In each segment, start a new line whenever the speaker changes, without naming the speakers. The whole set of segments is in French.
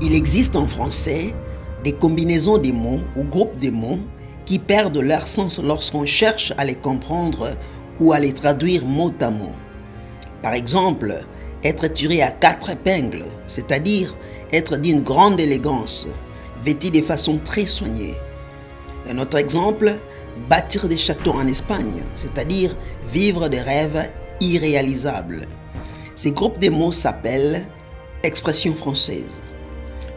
Il existe en français des combinaisons de mots ou groupes de mots qui perdent leur sens lorsqu'on cherche à les comprendre ou à les traduire mot à mot. Par exemple, être tiré à 4 épingles, c'est-à-dire être d'une grande élégance, vêtu de façon très soignée. Un autre exemple, bâtir des châteaux en Espagne, c'est-à-dire vivre des rêves irréalisables. Ces groupes de mots s'appellent expressions françaises.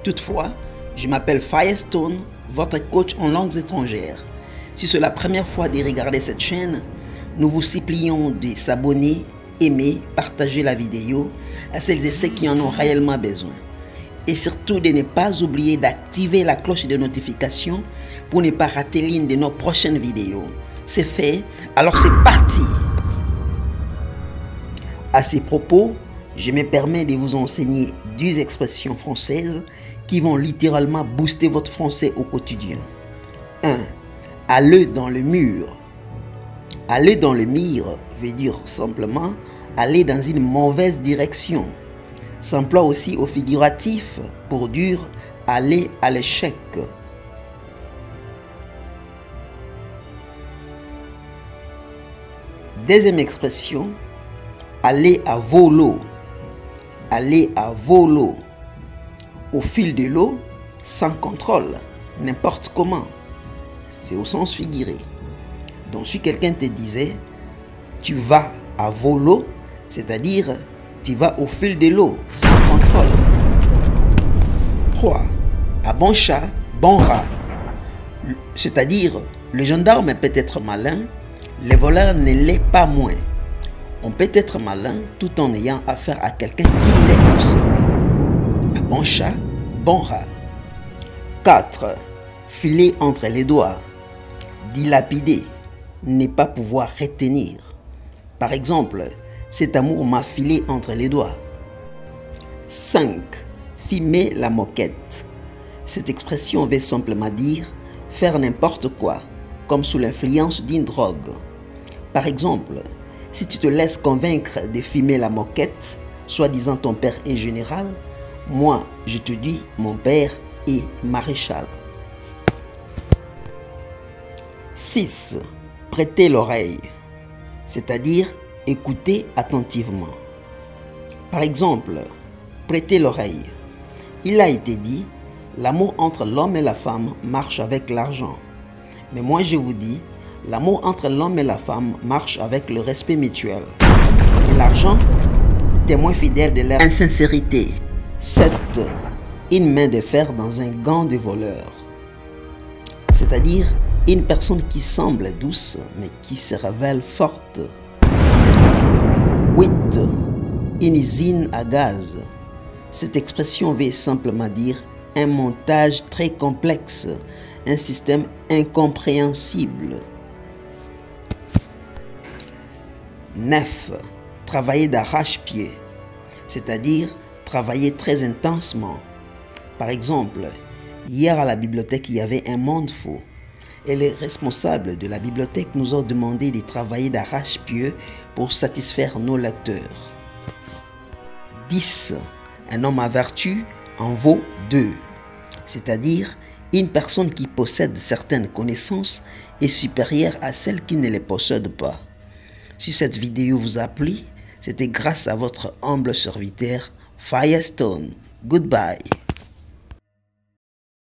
Toutefois, je m'appelle Firestone, votre coach en langues étrangères. Si c'est la première fois de regarder cette chaîne, nous vous supplions de s'abonner, aimer, partager la vidéo à celles et ceux qui en ont réellement besoin. Et surtout de ne pas oublier d'activer la cloche de notification pour ne pas rater l'une de nos prochaines vidéos. C'est fait, alors c'est parti! À ces propos, je me permets de vous enseigner 10 expressions françaises qui vont littéralement booster votre français au quotidien. 1. Aller dans le mur. Aller dans le mur veut dire simplement aller dans une mauvaise direction. S'emploie aussi au figuratif pour dire aller à l'échec. Deuxième expression, aller à volo. Aller à volo. Au fil de l'eau, sans contrôle, n'importe comment. C'est au sens figuré. Donc si quelqu'un te disait, tu vas à volo, c'est-à-dire tu vas au fil de l'eau, sans contrôle. 3. À bon chat, bon rat. C'est-à-dire, le gendarme peut être malin, le voleur ne l'est pas moins. On peut être malin tout en ayant affaire à quelqu'un qui l'est aussi. À bon chat, bon rat. 4. Filer entre les doigts. Dilapider, ne pas pouvoir retenir. Par exemple, cet amour m'a filé entre les doigts. 5. Fumer la moquette. Cette expression veut simplement dire faire n'importe quoi, comme sous l'influence d'une drogue. Par exemple, si tu te laisses convaincre de fumer la moquette, soi-disant ton père est général, moi je te dis mon père est maréchal. 6. Prêter l'oreille, c'est-à-dire écouter attentivement. Par exemple, prêter l'oreille. Il a été dit, l'amour entre l'homme et la femme marche avec l'argent. Mais moi je vous dis, l'amour entre l'homme et la femme marche avec le respect mutuel. Et l'argent, témoin fidèle de leur insincérité. 7. Une main de fer dans un gant de voleur. C'est-à-dire une personne qui semble douce mais qui se révèle forte. 8. Une usine à gaz. Cette expression veut simplement dire un montage très complexe, un système incompréhensible. 9. Travailler d'arrache-pied, c'est-à-dire travailler très intensement. Par exemple, hier à la bibliothèque, il y avait un monde fou. Et les responsables de la bibliothèque nous ont demandé de travailler d'arrache-pied pour satisfaire nos lecteurs. 10. Un homme à vertu en vaut 2. C'est-à-dire, une personne qui possède certaines connaissances est supérieure à celle qui ne les possède pas. Si cette vidéo vous a plu, c'était grâce à votre humble serviteur Firestone. Goodbye.